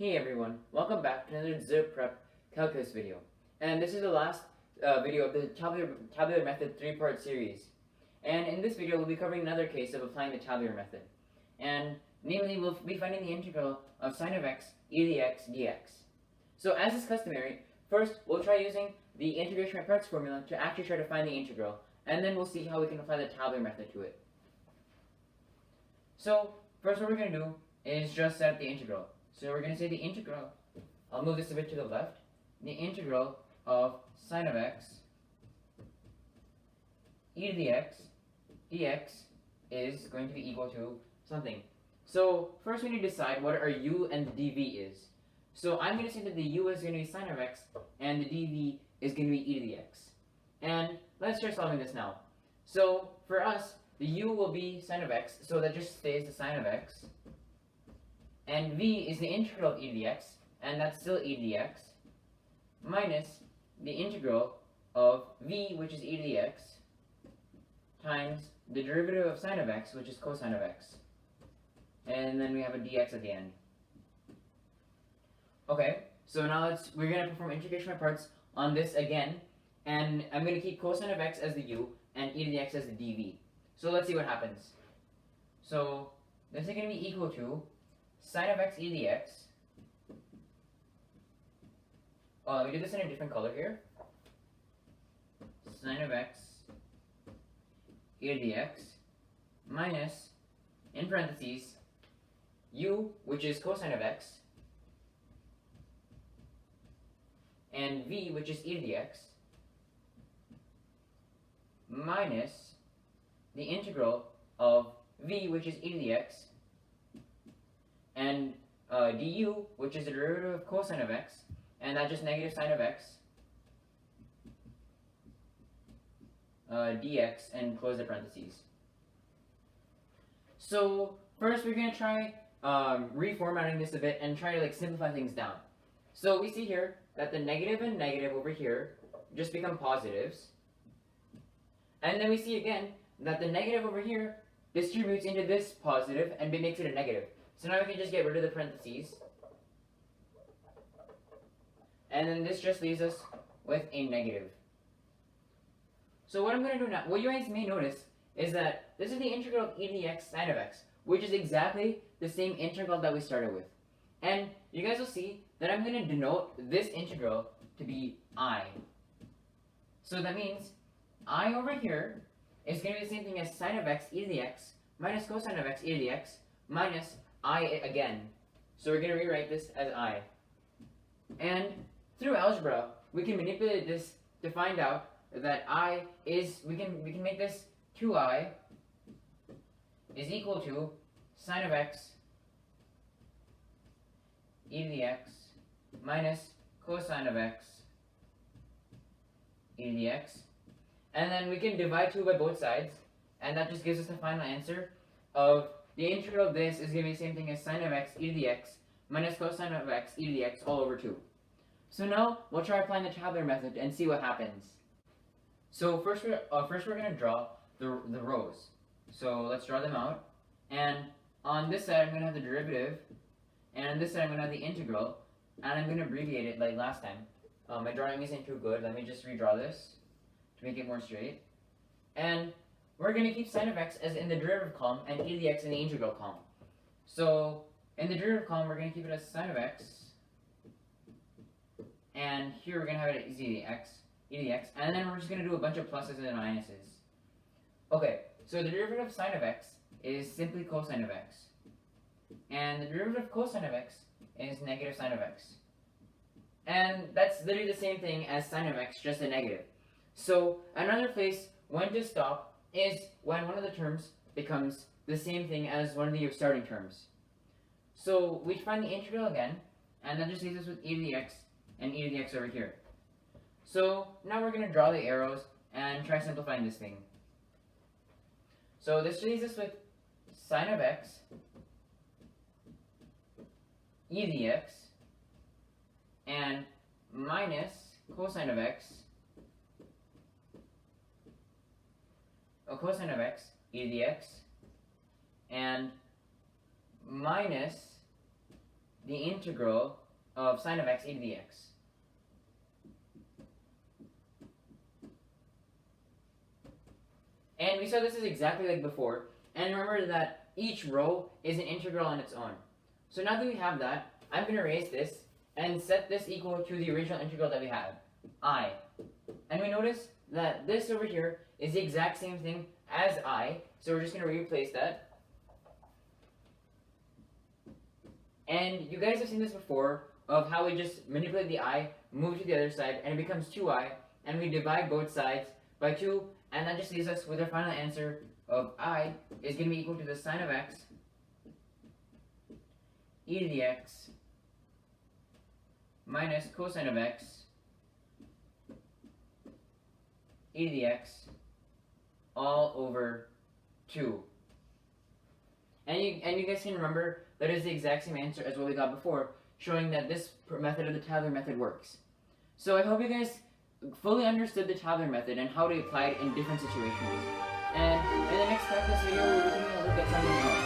Hey everyone, welcome back to another DxePrep calculus video. And this is the last video of the tabular method 3-part series. And in this video, we'll be covering another case of applying the tabular method. And namely, we'll be finding the integral of sine of x e to the x dx. So as is customary, first we'll try using the integration by parts formula to actually try to find the integral. And then we'll see how we can apply the tabular method to it. So first what we're going to do is just set up the integral. So we're going to say the integral, I'll move this a bit to the left, the integral of sine of x e to the x dx is going to be equal to something. So first we need to decide what our u and the dv is. So I'm going to say that the u is going to be sine of x and the dv is going to be e to the x. And let's try solving this now. So for us, the u will be sine of x, so that just stays the sine of x. And v is the integral of e to the x, and that's still e to the x, minus the integral of v, which is e to the x, times the derivative of sine of x, which is cosine of x. And then we have a dx at the end. Okay, so now we're going to perform integration by parts on this again, and I'm going to keep cosine of x as the u, and e to the x as the dv. So let's see what happens. So this is going to be equal to sine of x e to the x. Oh, let me do this in a different color here. Sine of x e to the x minus, in parentheses, u, which is cosine of x, and v, which is e to the x, minus the integral of v, which is e to the x, and du, which is the derivative of cosine of x, and that's just negative sine of x, dx, and close the parentheses. So first we're going to try reformatting this a bit and try to simplify things down. So we see here that the negative and negative over here just become positives. And then we see again that the negative over here distributes into this positive and it makes it a negative. So now we can just get rid of the parentheses. And then this just leaves us with a negative. So what I'm going to do now, what you guys may notice is that this is the integral of e to the x sine of x, which is exactly the same integral that we started with. And you guys will see that I'm going to denote this integral to be I. So that means I over here is going to be the same thing as sine of x e to the x minus cosine of x e to the x minus I again. So we're going to rewrite this as I. And through algebra, we can manipulate this to find out that I is, we can make this 2I is equal to sine of x e to the x minus cosine of x e to the x. And then we can divide 2 by both sides, and that just gives us the final answer of the integral of this is going to be the same thing as sine of x e to the x minus cosine of x e to the x all over 2. So now we'll try applying the tabular method and see what happens. So first we're going to draw the rows. So let's draw them out. And on this side I'm going to have the derivative, and on this side I'm going to have the integral, and I'm going to abbreviate it like last time. My drawing isn't too good. Let me just redraw this to make it more straight. And we're going to keep sine of x as in the derivative column and e to the x in the integral column. So in the derivative column, we're going to keep it as sine of x. And here we're going to have it as e to the x. And then we're just going to do a bunch of pluses and minuses. Okay, so the derivative of sine of x is simply cosine of x. And the derivative of cosine of x is negative sine of x. And that's literally the same thing as sine of x, just a negative. So another place when to stop is when one of the terms becomes the same thing as one of the starting terms. So we find the integral again, and that just leaves us with e to the x and e to the x over here. So now we're going to draw the arrows and try simplifying this thing. So this leaves us with sine of x e to the x and minus cosine of x cosine of x e to the x and minus the integral of sine of x e to the x. And we saw this is exactly like before. And remember that each row is an integral on its own. So now that we have that, I'm going to erase this and set this equal to the original integral that we had, I. And we notice that this over here is the exact same thing as I. So we're just going to replace that. And you guys have seen this before of how we just manipulate the I, move to the other side, and it becomes 2I. And we divide both sides by 2. And that just leaves us with our final answer of I is going to be equal to the sine of x e to the x minus cosine of x e to the x all over 2. And you guys can remember that is the exact same answer as what we got before, showing that this method of the tabular method works. So I hope you guys fully understood the tabular method and how to apply it in different situations. And in the next practice video, we'll be taking a look at something else.